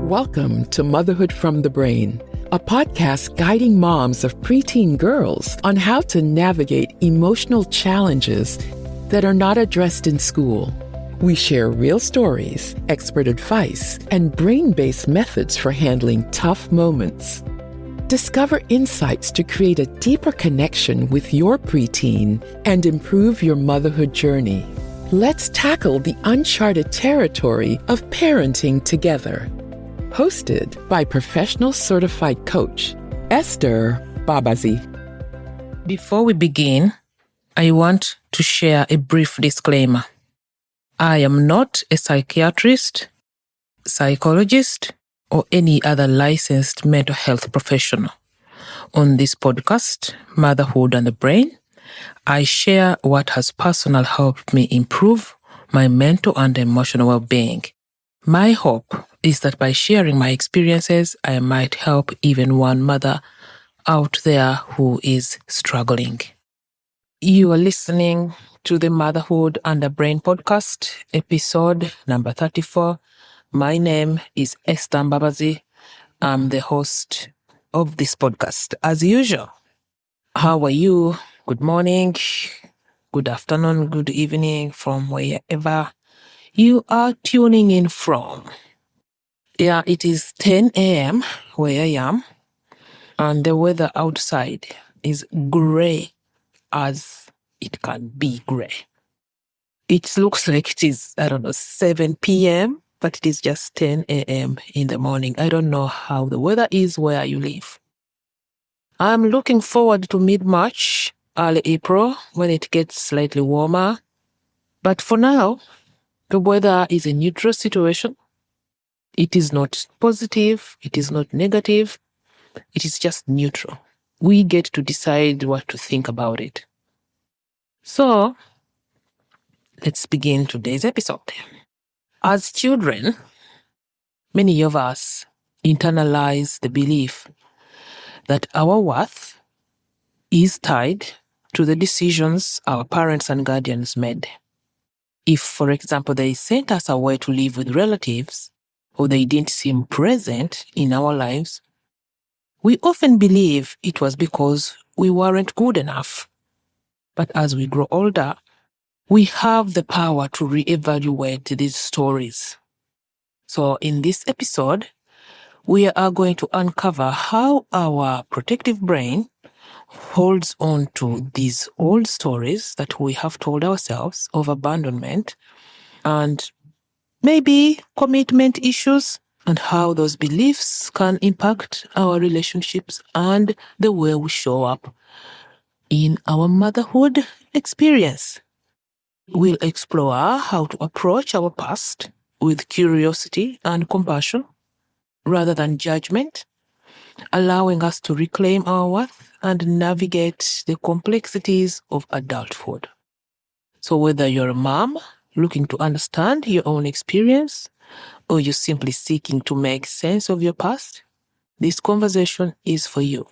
Welcome to Motherhood from the Brain, a podcast guiding moms of preteen girls on how to navigate emotional challenges that are not addressed in school. We share real stories, expert advice, and brain-based methods for handling tough moments. Discover insights to create a deeper connection with your preteen and improve your motherhood journey. Let's tackle the uncharted territory of parenting together. Hosted by professional certified coach, Esther Babazi. Before we begin, I want to share a brief disclaimer. I am not a psychiatrist, psychologist, or any other licensed mental health professional. On this podcast, Motherhood and the Brain, I share what has personally helped me improve my mental and emotional well-being. My hope is that by sharing my experiences, I might help even one mother out there who is struggling. You are listening to the Motherhood and the Brain podcast, episode number 34. My name is Esther Babazi. I'm the host of this podcast. As usual, how are you? Good morning, good afternoon, good evening from wherever you are tuning in from. Yeah, it is 10 a.m. where I am, and the weather outside is gray as it can be gray. It looks like it is, 7 p.m., but it is just 10 a.m. in the morning. I don't know how the weather is where you live. I'm looking forward to mid-March, early April, when it gets slightly warmer. But for now, the weather is a neutral situation. It is not positive, it is not negative, it is just neutral. We get to decide what to think about it. So, let's begin today's episode. As children, many of us internalize the belief that our worth is tied to the decisions our parents and guardians made. If, for example, they sent us away to live with relatives, or they didn't seem present in our lives, we often believe it was because we weren't good enough. But as we grow older, we have the power to reevaluate these stories. So in this episode, we are going to uncover how our protective brain holds on to these old stories that we have told ourselves of abandonment and maybe commitment issues, and how those beliefs can impact our relationships and the way we show up in our motherhood experience. We'll explore how to approach our past with curiosity and compassion rather than judgment, allowing us to reclaim our worth and navigate the complexities of adulthood. So whether you're a mom looking to understand your own experience, or you're simply seeking to make sense of your past, this conversation is for you.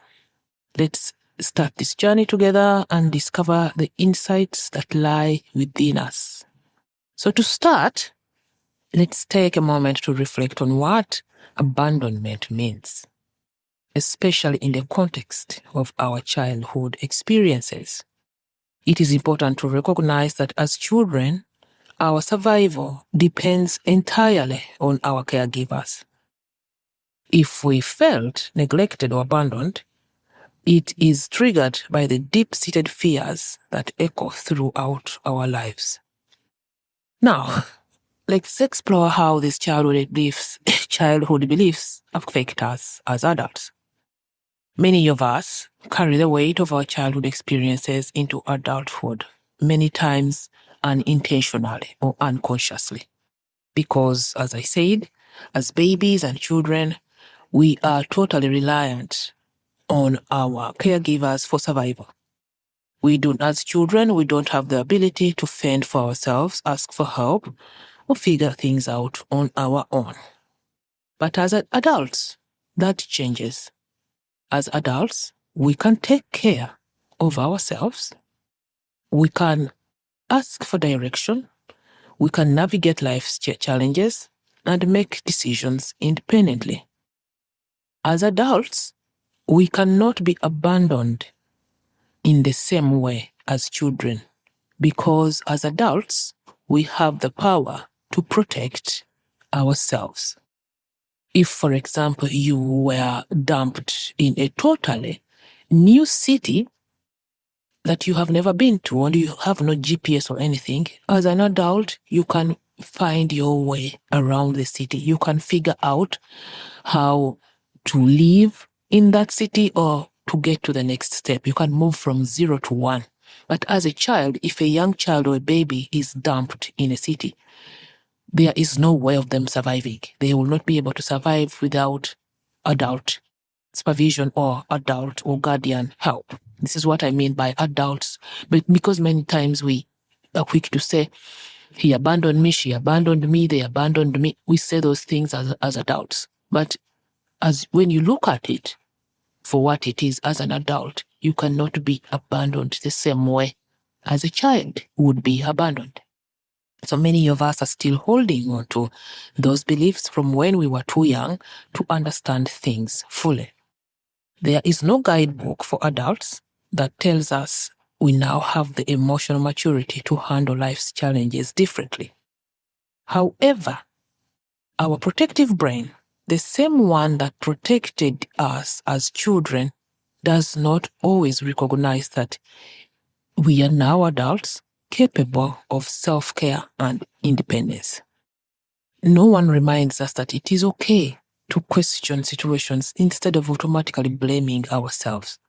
Let's start this journey together and discover the insights that lie within us. So to start, let's take a moment to reflect on what abandonment means, especially in the context of our childhood experiences. It is important to recognize that as children, our survival depends entirely on our caregivers. If we felt neglected or abandoned, it is triggered by the deep-seated fears that echo throughout our lives. Now, let's explore how these childhood beliefs affect us as adults. Many of us carry the weight of our childhood experiences into adulthood, many times unintentionally or unconsciously. Because, as I said, as babies and children, we are totally reliant on our caregivers for survival. As children, we don't have the ability to fend for ourselves, ask for help, or figure things out on our own. But as adults, that changes. As adults, we can take care of ourselves. We can ask for direction. We can navigate life's challenges. and make decisions independently. As adults, we cannot be abandoned in the same way as children, because as adults, we have the power to protect ourselves. If, for example, you were dumped in a totally new city that you have never been to and you have no GPS or anything, as an adult, you can find your way around the city. You can figure out how to live in that city or to get to the next step. You can move from 0 to 1. But as a child, if a young child or a baby is dumped in a city, there is no way of them surviving. They will not be able to survive without adult supervision or adult or guardian help. This is what I mean by adults. But because many times we are quick to say, he abandoned me, she abandoned me, they abandoned me. We say those things as adults. But as when you look at it for what it is as an adult, you cannot be abandoned the same way as a child would be abandoned. So many of us are still holding on to those beliefs from when we were too young to understand things fully. There is no guidebook for adults that tells us we now have the emotional maturity to handle life's challenges differently. However, our protective brain, the same one that protected us as children, does not always recognize that we are now adults capable of self-care and independence. No one reminds us that it is okay to question situations instead of automatically blaming ourselves.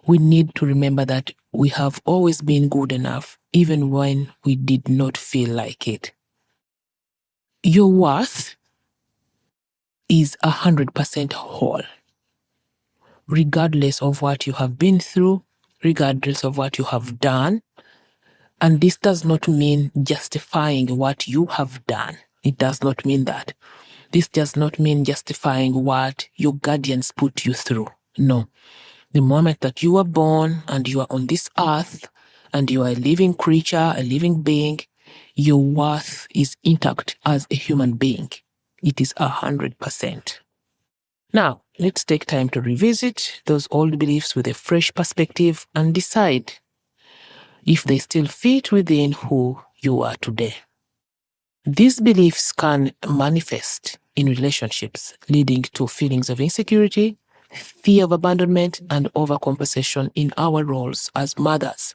We need to remember that we have always been good enough, even when we did not feel like it. Your worth is 100% whole, regardless of what you have been through, regardless of what you have done. And this does not mean justifying what you have done. It does not mean that. This does not mean justifying what your guardians put you through. No. The moment that you are born and you are on this earth and you are a living creature, a living being, your worth is intact as a human being. It is 100%. Now, let's take time to revisit those old beliefs with a fresh perspective and decide if they still fit within who you are today. These beliefs can manifest in relationships, leading to feelings of insecurity, fear of abandonment, and overcompensation in our roles as mothers.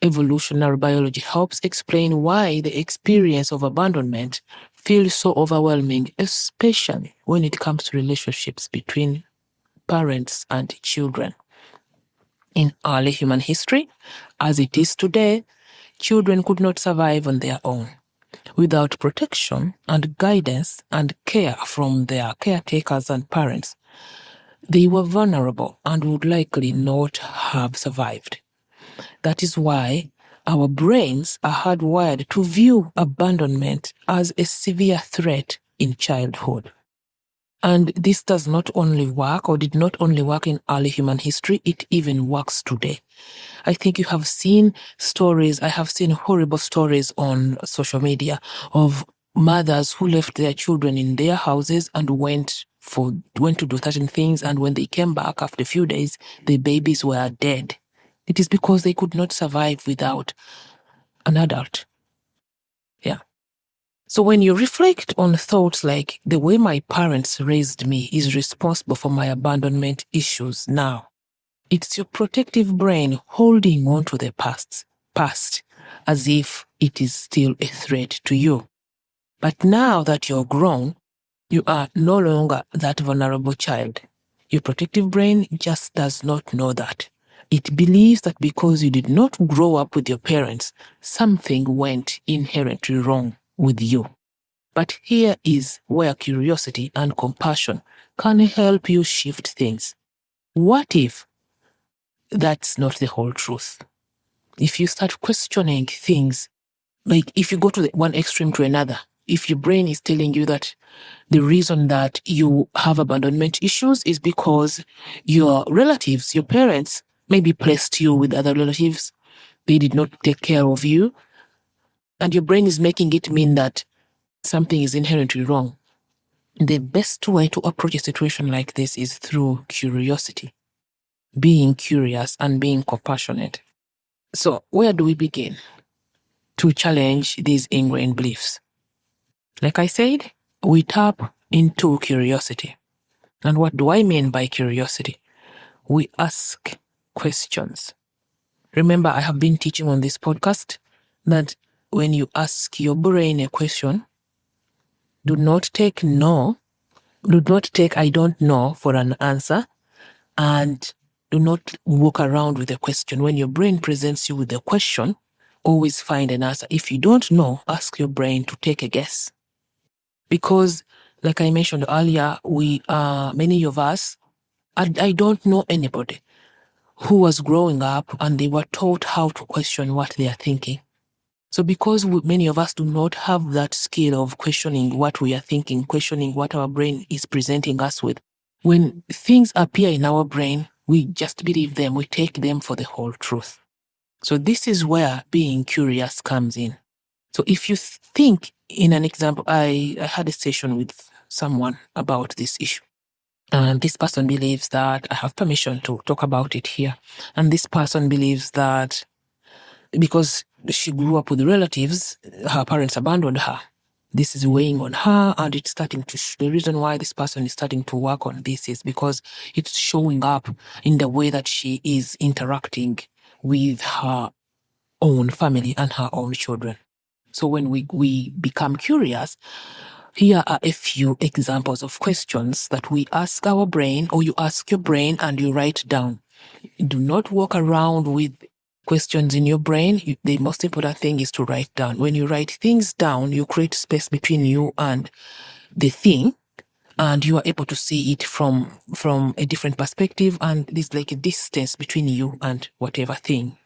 Evolutionary biology helps explain why the experience of abandonment feels so overwhelming, especially when it comes to relationships between parents and children. In early human history, as it is today, children could not survive on their own. Without protection and guidance and care from their caretakers and parents, they were vulnerable and would likely not have survived. That is why our brains are hardwired to view abandonment as a severe threat in childhood. And this does not only work, or did not only work in early human history, it even works today. I think you have seen stories, I have seen horrible stories on social media of mothers who left their children in their houses and went to do certain things, and when they came back after a few days, the babies were dead. It is because they could not survive without an adult. Yeah. So when you reflect on thoughts like the way my parents raised me is responsible for my abandonment issues now, it's your protective brain holding on to the past as if it is still a threat to you. But now that you're grown, you are no longer that vulnerable child. Your protective brain just does not know that. It believes that because you did not grow up with your parents, something went inherently wrong with you. But here is where curiosity and compassion can help you shift things. What if that's not the whole truth? If you start questioning things, like if you go to one extreme to another, if your brain is telling you that the reason that you have abandonment issues is because your relatives, your parents, maybe placed you with other relatives, they did not take care of you, and your brain is making it mean that something is inherently wrong, the best way to approach a situation like this is through curiosity, being curious and being compassionate. So where do we begin to challenge these ingrained beliefs? Like I said, we tap into curiosity. And what do I mean by curiosity? We ask questions. Remember, I have been teaching on this podcast that when you ask your brain a question, do not take no, do not take I don't know for an answer, and do not walk around with a question. When your brain presents you with a question, always find an answer. If you don't know, ask your brain to take a guess. Because, like I mentioned earlier, many of us, I don't know anybody who was growing up and they were taught how to question what they are thinking. So because many of us do not have that skill of questioning what we are thinking, questioning what our brain is presenting us with, when things appear in our brain, we just believe them, we take them for the whole truth. So this is where being curious comes in. So if you think, in an example, I had a session with someone about this issue. And this person believes that I have permission to talk about it here. And this person believes that because she grew up with relatives, her parents abandoned her. This is weighing on her, and it's starting to. The reason why this person is starting to work on this is because it's showing up in the way that she is interacting with her own family and her own children. So when we become curious, here are a few examples of questions that we ask our brain, or you ask your brain and you write down. Do not walk around with questions in your brain. The most important thing is to write down. When you write things down, you create space between you and the thing, and you are able to see it from a different perspective, and there's like a distance between you and whatever thing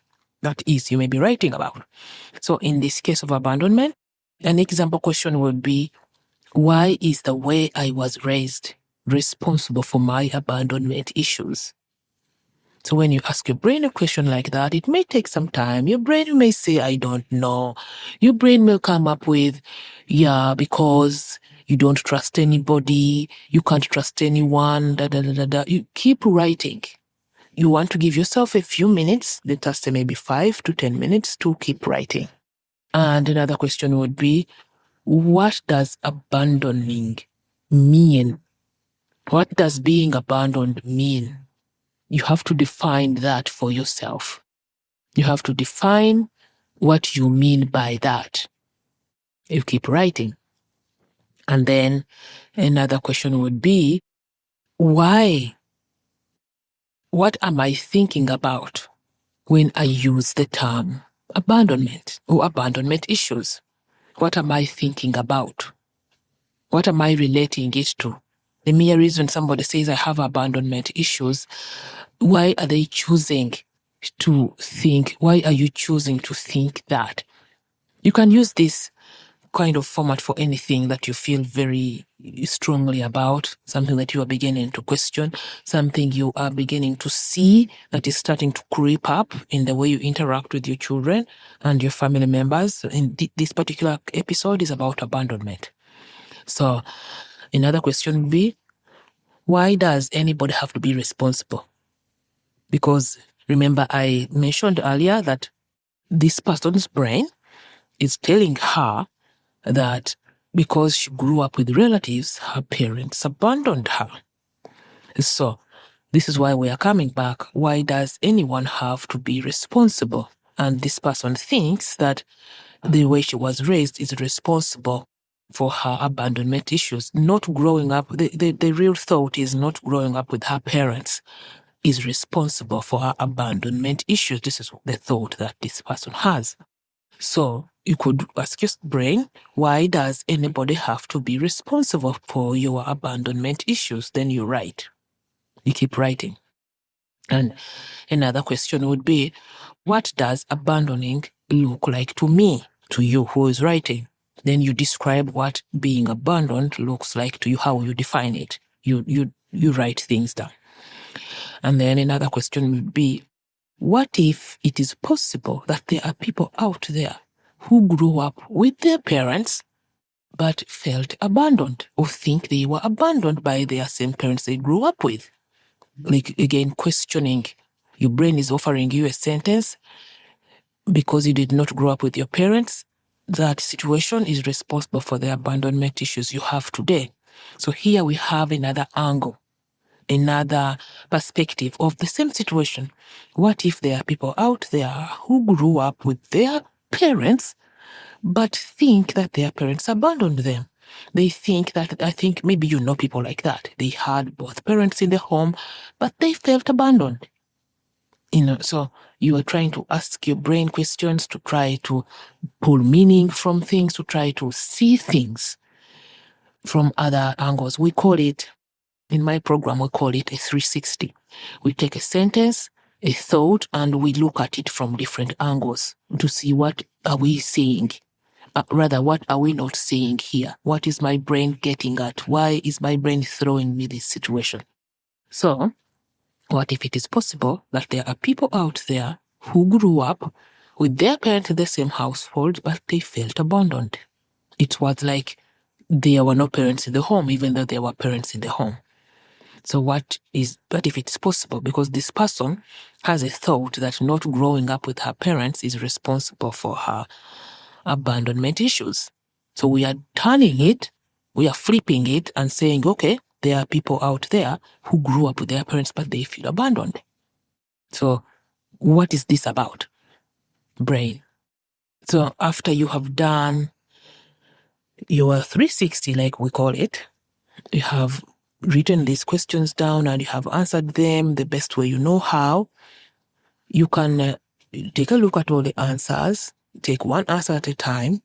that is you may be writing about. So in this case of abandonment, an example question would be, why is the way I was raised responsible for my abandonment issues? So when you ask your brain a question like that, it may take some time. Your brain may say, I don't know. Your brain will come up with, yeah, because you don't trust anybody, you can't trust anyone, da da da da da. You keep writing. You want to give yourself a few minutes, let us say maybe 5 to 10 minutes to keep writing. And another question would be, what does abandoning mean? What does being abandoned mean? You have to define that for yourself. You have to define what you mean by that. You keep writing. And then another question would be, why? What am I thinking about when I use the term abandonment or abandonment issues? What am I thinking about? What am I relating it to? The mere reason somebody says I have abandonment issues, why are they choosing to think? Why are you choosing to think that? You can use this kind of format for anything that you feel very strongly about, something that you are beginning to question, something you are beginning to see that is starting to creep up in the way you interact with your children and your family members. In this particular episode is about abandonment. So another question would be, why does anybody have to be responsible? Because remember, I mentioned earlier that this person's brain is telling her that because she grew up with relatives, her parents abandoned her. So this is why we are coming back. Why does anyone have to be responsible? And this person thinks that the way she was raised is responsible for her abandonment issues. Not growing up, the real thought is not growing up with her parents is responsible for her abandonment issues. This is the thought that this person has. So you could ask your brain, why does anybody have to be responsible for your abandonment issues? Then you write. You keep writing. And another question would be, what does abandoning look like to me, to you who is writing? Then you describe what being abandoned looks like to you, how you define it. You write things down. And then another question would be, what if it is possible that there are people out there who grew up with their parents but felt abandoned or think they were abandoned by their same parents they grew up with. Like, again, questioning. Your brain is offering you a sentence because you did not grow up with your parents. That situation is responsible for the abandonment issues you have today. So here we have another angle, another perspective of the same situation. What if there are people out there who grew up with their parents but think that their parents abandoned them? They think that, I think maybe you know people like that. They had both parents in the home, but they felt abandoned. So you are trying to ask your brain questions to try to pull meaning from things, to try to see things from other angles. We call it, in my program, we call it a 360. We take a sentence, a thought, and we look at it from different angles to see what are we seeing. Rather, what are we not seeing here? What is my brain getting at? Why is my brain throwing me this situation? So, what if it is possible that there are people out there who grew up with their parents in the same household, but they felt abandoned? It was like there were no parents in the home, even though there were parents in the home. So what if it's possible? Because this person has a thought that not growing up with her parents is responsible for her abandonment issues. So we are turning it, we are flipping it and saying, okay, there are people out there who grew up with their parents, but they feel abandoned. So what is this about? Brain. So after you have done your 360, like we call it, you have written these questions down and you have answered them the best way you know how, you can take a look at all the answers, take one answer at a time,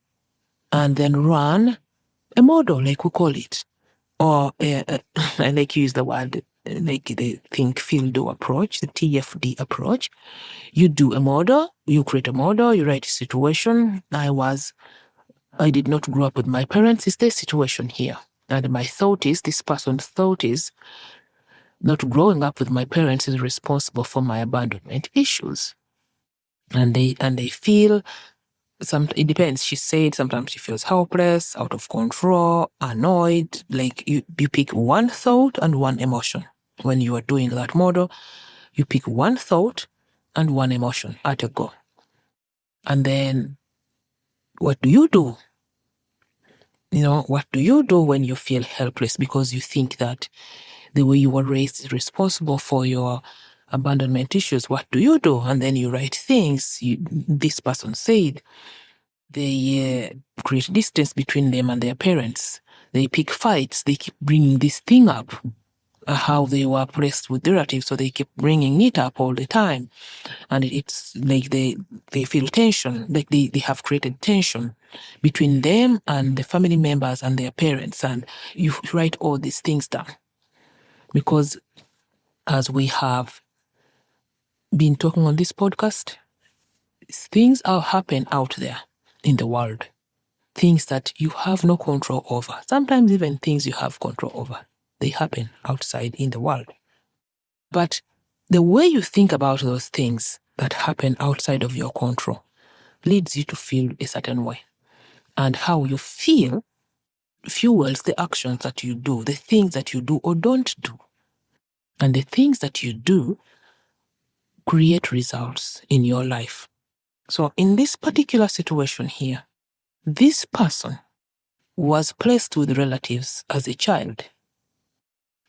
and then run a model, like we call it. Or I like to use the word, like the think, feel, do approach, the TFD approach. You do a model, you create a model, you write a situation. I did not grow up with my parents. Is the situation here? And my thought is, this person's thought is, not growing up with my parents is responsible for my abandonment issues. And they feel, it depends. She said sometimes she feels helpless, out of control, annoyed. Like you pick one thought and one emotion. When you are doing that model, you pick one thought and one emotion at a go. And then what do you do? What do you do when you feel helpless because you think that the way you were raised is responsible for your abandonment issues? What do you do? And then you write things. This person said they create distance between them and their parents. They pick fights. They keep bringing this thing up, how they were placed with relatives, so they keep bringing it up all the time. And it's like they feel tension, like they have created tension between them and the family members and their parents. And you write all these things down. Because as we have been talking on this podcast, things are happening out there in the world. Things that you have no control over. Sometimes even things you have control over. They happen outside in the world. But the way you think about those things that happen outside of your control leads you to feel a certain way. And how you feel fuels the actions that you do, the things that you do or don't do. And the things that you do create results in your life. So in this particular situation here, this person was placed with relatives as a child.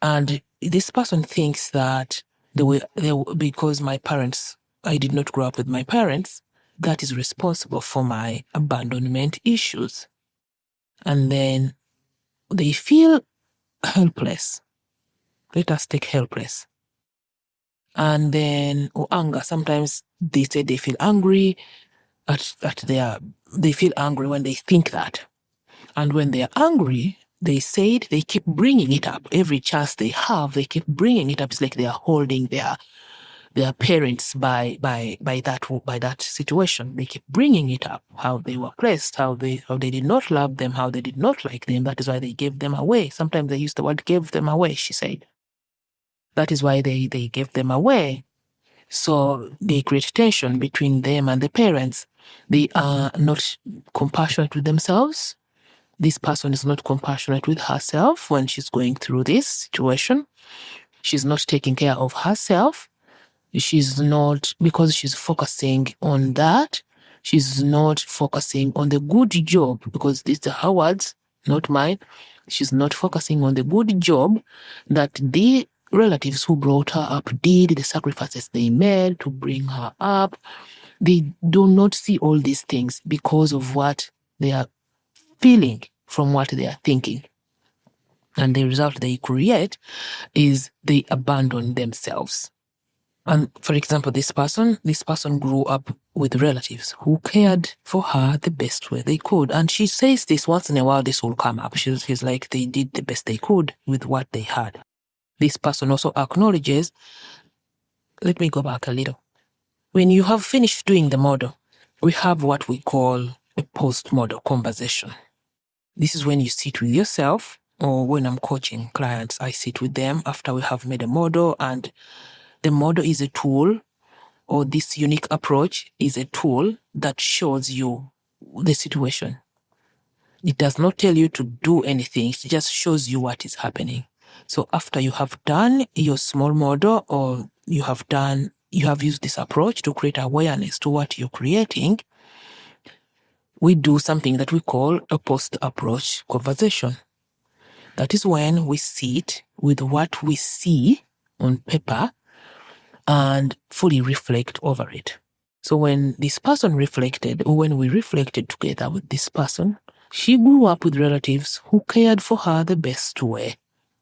And this person thinks that because my parents, I did not grow up with my parents, that is responsible for my abandonment issues. And then they feel helpless. Let us take helpless. And then, or anger. Sometimes they say they feel angry they feel angry when they think that. And when they're angry, they said they keep bringing it up. Every chance they have, they keep bringing it up. It's like they are holding their parents by that situation. They keep bringing it up. How they were placed, how they did not love them, how they did not like them. That is why they gave them away. Sometimes they use the word "gave them away," she said. That is why they gave them away. So they create tension between them and the parents. They are not compassionate with themselves. This person is not compassionate with herself when she's going through this situation. She's not taking care of herself. She's not, because she's focusing on that, she's not focusing on the good job, because these are her words, not mine. She's not focusing on the good job that the relatives who brought her up did, the sacrifices they made to bring her up. They do not see all these things because of what they are feeling from what they are thinking. And the result they create is they abandon themselves. And for example, this person grew up with relatives who cared for her the best way they could. And she says this once in a while, this will come up. She's like, they did the best they could with what they had. This person also acknowledges, let me go back a little. When you have finished doing the model, we have what we call a post-model conversation. This is when you sit with yourself, or when I'm coaching clients, I sit with them after we have made a model, and the model is a tool, or this unique approach is a tool that shows you the situation. It does not tell you to do anything, it just shows you what is happening. So after you have done your small model, or you have used this approach to create awareness to what you're creating, we do something that we call a post-approach conversation. That is when we sit with what we see on paper and fully reflect over it. So when this person reflected, or when we reflected together with this person, she grew up with relatives who cared for her the best way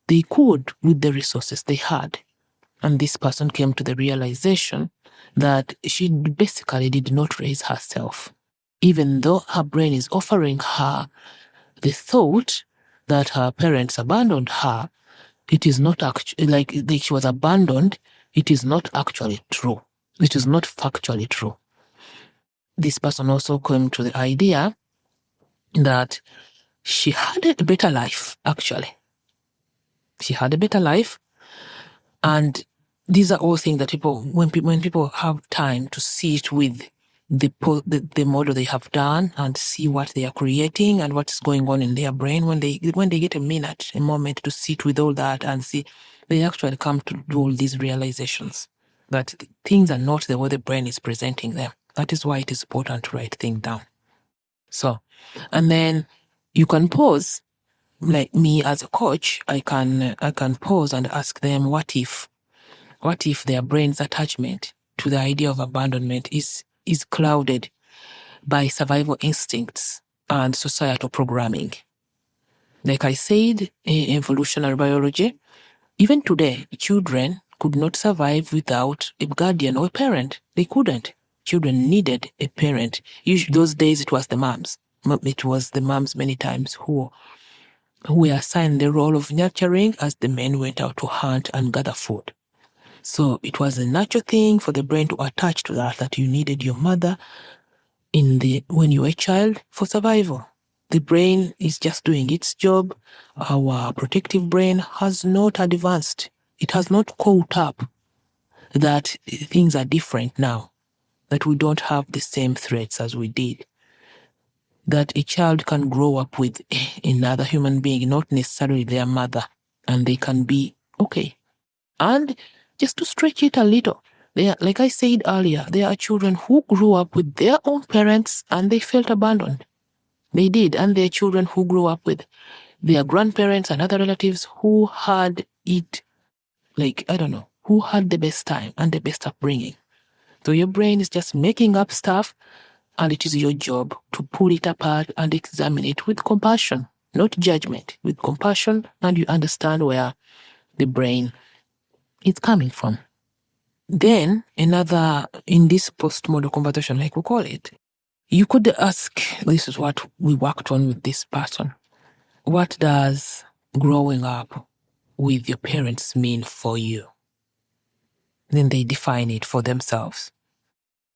they could with the resources they had. And this person came to the realization that she basically did not raise herself. Even though her brain is offering her the thought that her parents abandoned her, it is not actually, like she was abandoned, it is not actually true. It is not factually true. This person also came to the idea that she had a better life, actually. She had a better life. And these are all things that when people have time to sit with the model they have done and see what they are creating and what is going on in their brain, when they get a moment to sit with all that and see, they actually come to do all these realizations that things are not the way the brain is presenting them. That is why it is important to write things down. So, and then you can pause. Like me as a coach, I can pause and ask them, what if their brain's attachment to the idea of abandonment is clouded by survival instincts and societal programming? Like I said, in evolutionary biology, even today, children could not survive without a guardian or a parent. They couldn't. Children needed a parent. Usually, those days, it was the moms. It was the moms many times who were assigned the role of nurturing as the men went out to hunt and gather food. So it was a natural thing for the brain to attach to that you needed your mother when you were a child for survival. The brain is just doing its job. Our protective brain has not advanced. It has not caught up that things are different now, that we don't have the same threats as we did. That a child can grow up with another human being, not necessarily their mother, and they can be okay. And just to stretch it a little, like I said earlier, there are children who grew up with their own parents and they felt abandoned. They did. And there are children who grew up with their grandparents and other relatives who had it, who had the best time and the best upbringing. So your brain is just making up stuff, and it is your job to pull it apart and examine it with compassion, not judgment, with compassion, and you understand where the brain is coming from. Then in this post-model conversation, like we call it, you could ask, this is what we worked on with this person. What does growing up with your parents mean for you? Then they define it for themselves.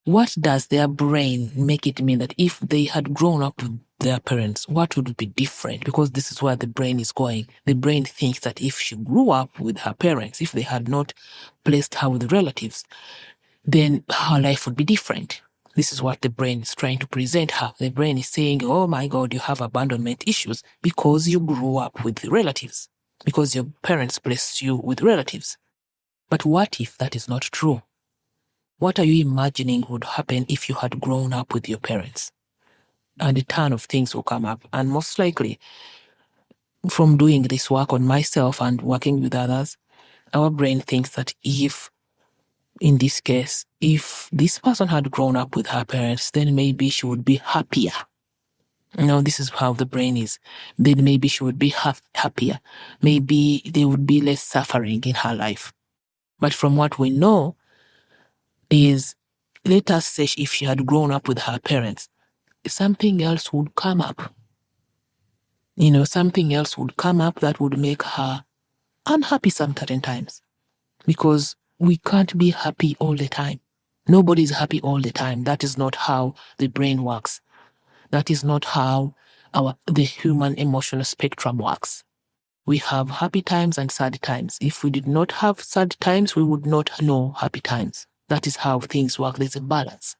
What does their brain make it mean that if they had grown up with their parents, what would be different? Because this is where the brain is going. The brain thinks that if she grew up with her parents, if they had not placed her with relatives, then her life would be different. This is what the brain is trying to present her. The brain is saying, oh my God, you have abandonment issues because you grew up with relatives, because your parents placed you with relatives. But what if that is not true? What are you imagining would happen if you had grown up with your parents? And a ton of things will come up. And most likely, from doing this work on myself and working with others, our brain thinks that if, in this case, if this person had grown up with her parents, then maybe she would be happier. This is how the brain is. Then maybe she would be happier. Maybe there would be less suffering in her life. But from what we know is, let us say if she had grown up with her parents, something else would come up. Something else would come up that would make her unhappy some certain times. Because we can't be happy all the time. Nobody's happy all the time. That is not how the brain works. That is not how the human emotional spectrum works. We have happy times and sad times. If we did not have sad times, we would not know happy times. That is how things work. There's a balance.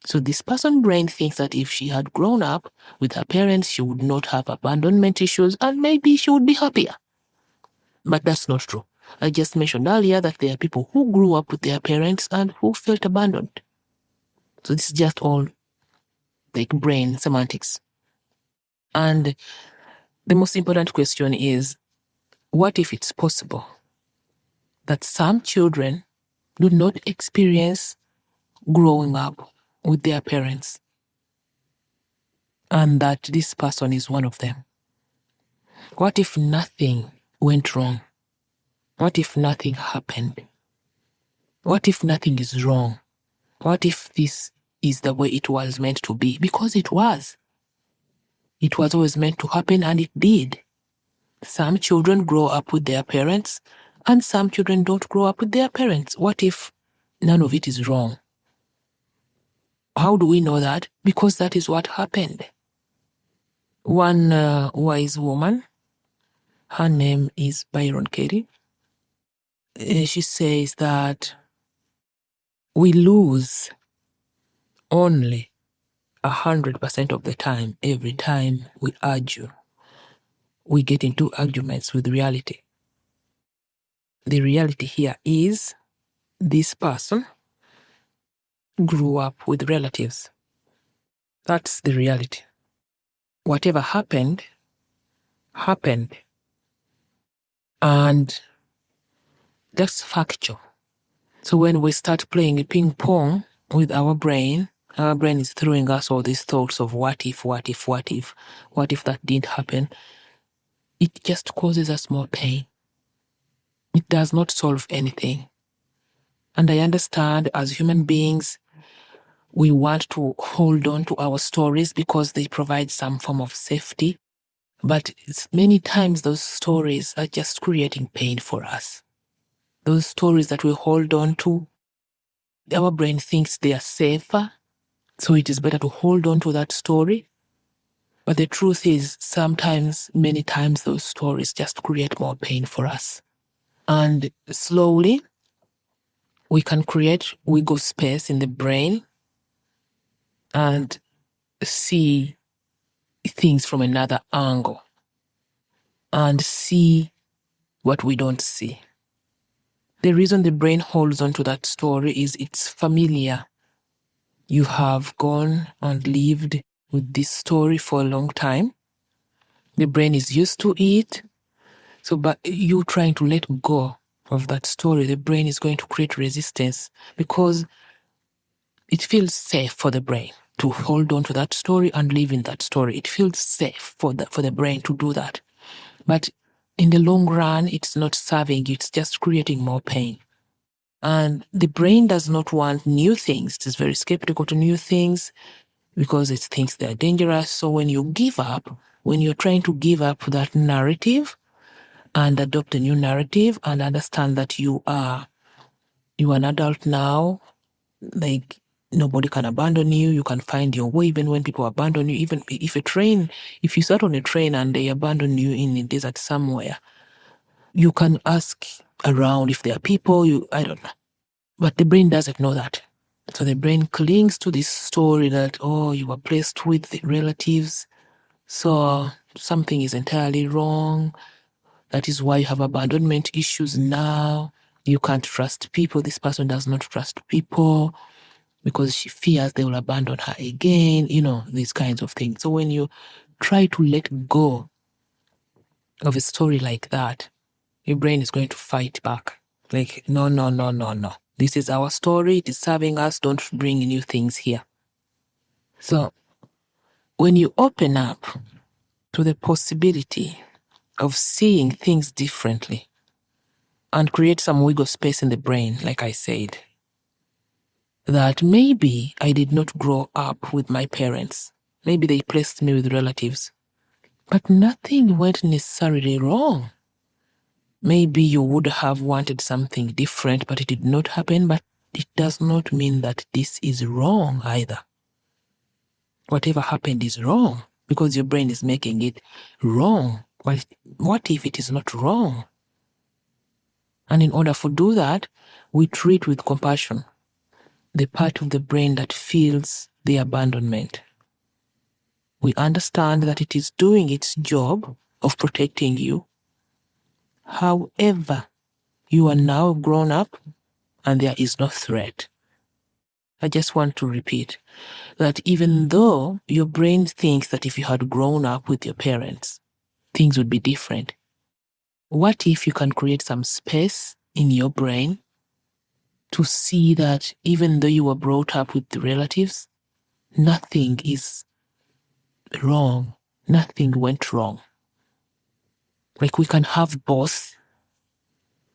So this person's brain thinks that if she had grown up with her parents, she would not have abandonment issues and maybe she would be happier. But that's not true. I just mentioned earlier that there are people who grew up with their parents and who felt abandoned. So this is just all like brain semantics. And the most important question is, what if it's possible that some children do not experience growing up with their parents and that this person is one of them? What if nothing went wrong? What if nothing happened? What if nothing is wrong? What if this is the way it was meant to be? Because it was. It was always meant to happen, and it did. Some children grow up with their parents, and some children don't grow up with their parents. What if none of it is wrong? How do we know that? Because that is what happened. One wise woman, her name is Byron Katie, she says that we lose only 100% of the time every time we argue. We get into arguments with reality. The reality here is this person grew up with relatives. That's the reality. Whatever happened, happened. And that's factual. So when we start playing ping pong with our brain is throwing us all these thoughts of what if that didn't happen. It just causes us more pain. It does not solve anything. And I understand as human beings, we want to hold on to our stories because they provide some form of safety. But many times those stories are just creating pain for us. Those stories that we hold on to, our brain thinks they are safer, so it is better to hold on to that story. But the truth is, many times, those stories just create more pain for us. And slowly, we can create wiggle space in the brain and see things from another angle and see what we don't see. The reason the brain holds on to that story is it's familiar. You have gone and lived with this story for a long time. The brain is used to it. So, but you trying to let go of that story, the brain is going to create resistance because it feels safe for the brain to hold on to that story and live in that story. It feels safe for the brain to do that. But in the long run, it's not serving you. It's just creating more pain. And the brain does not want new things. It's very skeptical to new things because it thinks they're dangerous. So when you're trying to give up that narrative and adopt a new narrative and understand that you are an adult now, like nobody can abandon you. You can find your way even when people abandon you. Even if you start on a train and they abandon you in a desert somewhere, you can ask around if there are people, I don't know. But the brain doesn't know that. So the brain clings to this story that, oh, you were placed with the relatives, so something is entirely wrong. That is why you have abandonment issues now. You can't trust people. This person does not trust people because she fears they will abandon her again, these kinds of things. So when you try to let go of a story like that, your brain is going to fight back. Like, no, no, no, no, no. This is our story. It is serving us. Don't bring new things here. So when you open up to the possibility of seeing things differently and create some wiggle space in the brain, like I said, that maybe I did not grow up with my parents. Maybe they placed me with relatives. But nothing went necessarily wrong. Maybe you would have wanted something different, but it did not happen. But it does not mean that this is wrong either. Whatever happened is wrong because your brain is making it wrong. But what if it is not wrong? And in order to do that, we treat with compassion the part of the brain that feels the abandonment. We understand that it is doing its job of protecting you. However, you are now grown up and there is no threat. I just want to repeat that even though your brain thinks that if you had grown up with your parents, things would be different. What if you can create some space in your brain to see that even though you were brought up with the relatives, nothing is wrong. Nothing went wrong. Like we can have both.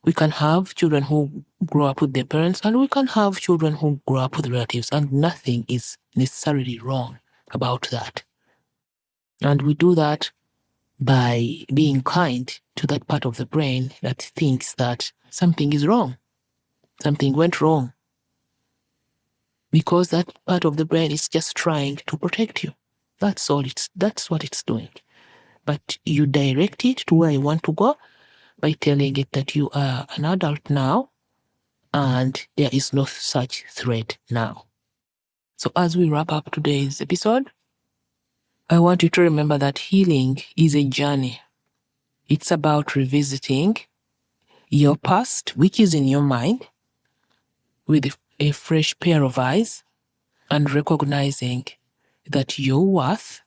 We can have children who grow up with their parents and we can have children who grow up with relatives, and nothing is necessarily wrong about that. And we do that by being kind to that part of the brain that thinks that something is wrong. Something went wrong. Because that part of the brain is just trying to protect you. That's what it's doing. But you direct it to where you want to go by telling it that you are an adult now and there is no such threat now. So as we wrap up today's episode, I want you to remember that healing is a journey. It's about revisiting your past, which is in your mind, with a fresh pair of eyes and recognizing that your worth,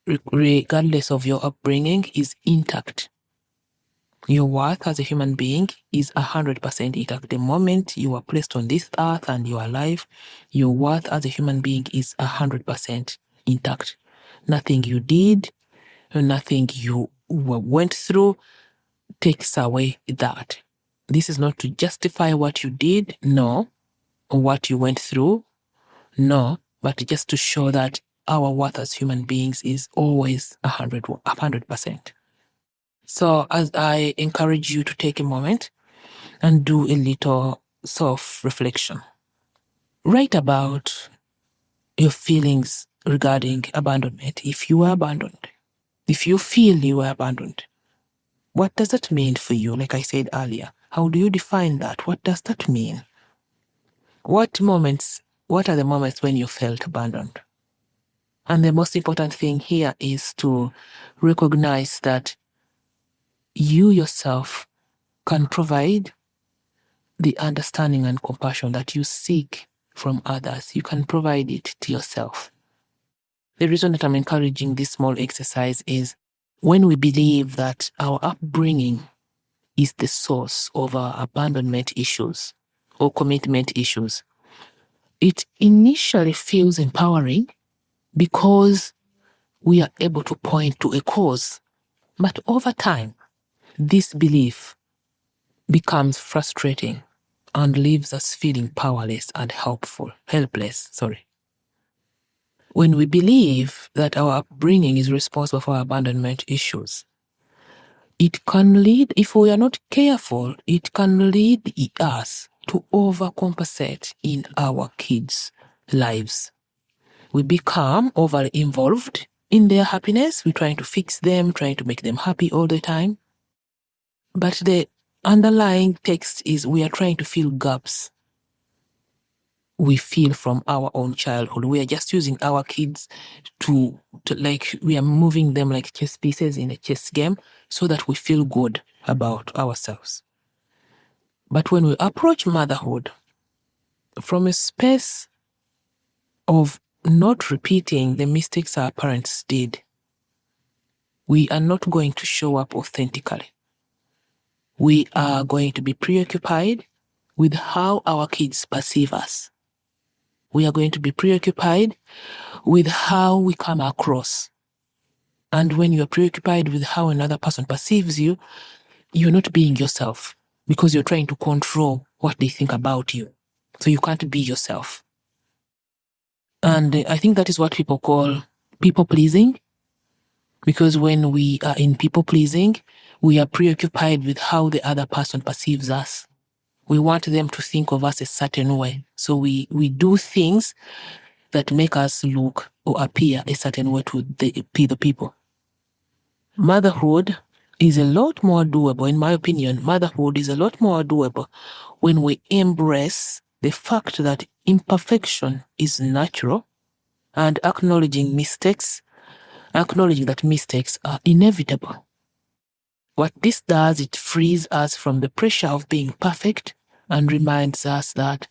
regardless of your upbringing, is intact. Your worth as a human being is 100% intact. The moment you are placed on this earth and you are alive, your worth as a human being is 100% intact. Nothing you did, nothing you went through takes away that. This is not to justify what you did, no, or what you went through, no, but just to show that our worth as human beings is always 100%. So as I encourage you to take a moment and do a little self-reflection. Write about your feelings regarding abandonment. If you were abandoned, if you feel you were abandoned, what does that mean for you? Like I said earlier, how do you define that? What does that mean? What are the moments when you felt abandoned? And the most important thing here is to recognize that you yourself can provide the understanding and compassion that you seek from others. You can provide it to yourself. The reason that I'm encouraging this small exercise is when we believe that our upbringing is the source of our abandonment issues or commitment issues, it initially feels empowering because we are able to point to a cause. But over time, this belief becomes frustrating and leaves us feeling powerless and helpless. When we believe that our upbringing is responsible for our abandonment issues, it can lead, if we are not careful, it can lead us to overcompensate in our kids' lives. We become overly involved in their happiness. We're trying to fix them, trying to make them happy all the time. But the underlying text is we are trying to fill gaps. we feel from our own childhood. We are just using our kids to like, we are moving them like chess pieces in a chess game so that we feel good about ourselves. But when we approach motherhood from a space of not repeating the mistakes our parents did, we are not going to show up authentically. We are going to be preoccupied with how our kids perceive us. We are going to be preoccupied with how we come across. And when you're preoccupied with how another person perceives you, you're not being yourself because you're trying to control what they think about you. So you can't be yourself. And I think that is what people call people-pleasing. Because when we are in people-pleasing, we are preoccupied with how the other person perceives us. We want them to think of us a certain way. So we do things that make us look or appear a certain way to the people. Motherhood is a lot more doable, in my opinion. Motherhood is a lot more doable when we embrace the fact that imperfection is natural and acknowledging that mistakes are inevitable. What this does, it frees us from the pressure of being perfect and reminds us that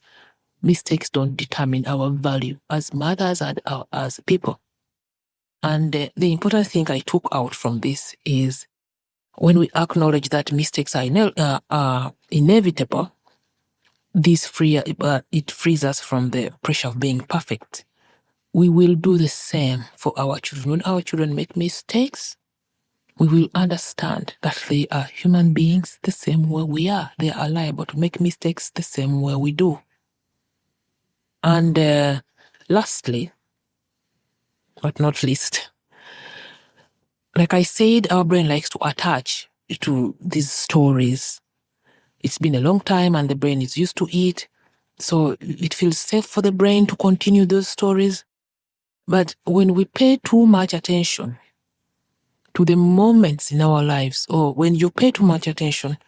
mistakes don't determine our value as mothers and as people. And the important thing I took out from this is when we acknowledge that mistakes are inevitable, it frees us from the pressure of being perfect. We will do the same for our children. When our children make mistakes, we will understand that they are human beings the same way we are. They are liable to make mistakes the same way we do. And lastly, but not least, like I said, our brain likes to attach to these stories. It's been a long time and the brain is used to it. So it feels safe for the brain to continue those stories. But when we pay too much attention to the moments in our lives, or when you pay too much attention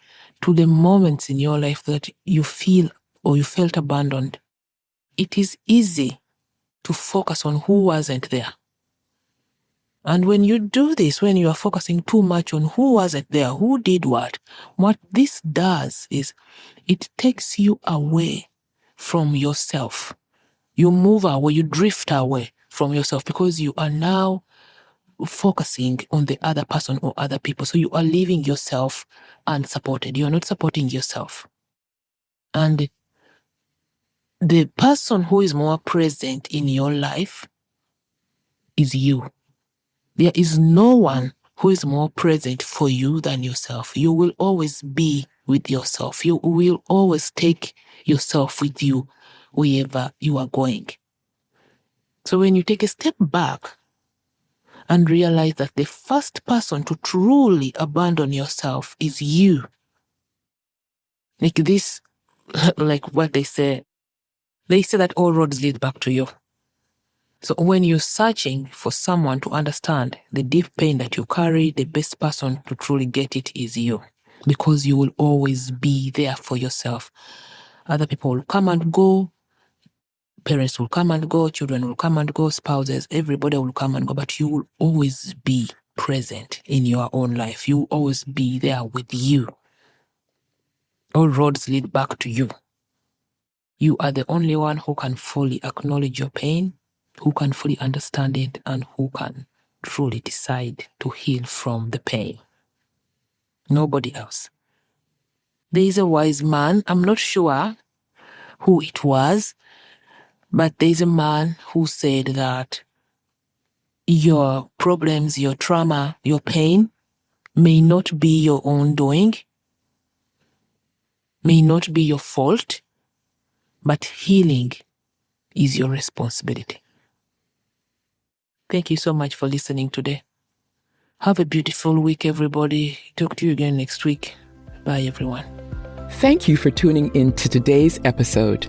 to the moments in your life that you feel or you felt abandoned, it is easy to focus on who wasn't there. And when you do this, when you are focusing too much on who wasn't there, who did what this does is it takes you away from yourself. You move away, you drift away from yourself because you are now focusing on the other person or other people. So you are leaving yourself unsupported. You are not supporting yourself. And the person who is more present in your life is you. There is no one who is more present for you than yourself. You will always be with yourself. You will always take yourself with you wherever you are going. So when you take a step back and realize that the first person to truly abandon yourself is you, like this, like what they say that all roads lead back to you. So when you're searching for someone to understand the deep pain that you carry, the best person to truly get it is you, because you will always be there for yourself. Other people will come and go, parents will come and go, children will come and go, spouses, everybody will come and go, but you will always be present in your own life. You will always be there with you. All roads lead back to you. You are the only one who can fully acknowledge your pain, who can fully understand it, and who can truly decide to heal from the pain. Nobody else. There is a wise man, I'm not sure who it was, but there is a man who said that your problems, your trauma, your pain may not be your own doing, may not be your fault, but healing is your responsibility. Thank you so much for listening today. Have a beautiful week, everybody. Talk to you again next week. Bye, everyone. Thank you for tuning in to today's episode.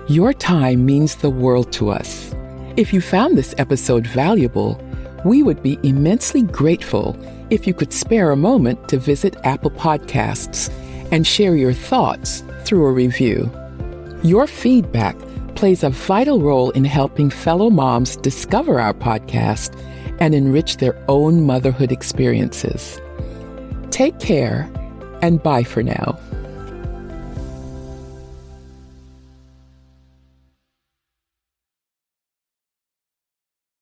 Your time means the world to us. If you found this episode valuable, we would be immensely grateful if you could spare a moment to visit Apple Podcasts and share your thoughts through a review. Your feedback plays a vital role in helping fellow moms discover our podcast and enrich their own motherhood experiences. Take care, and bye for now.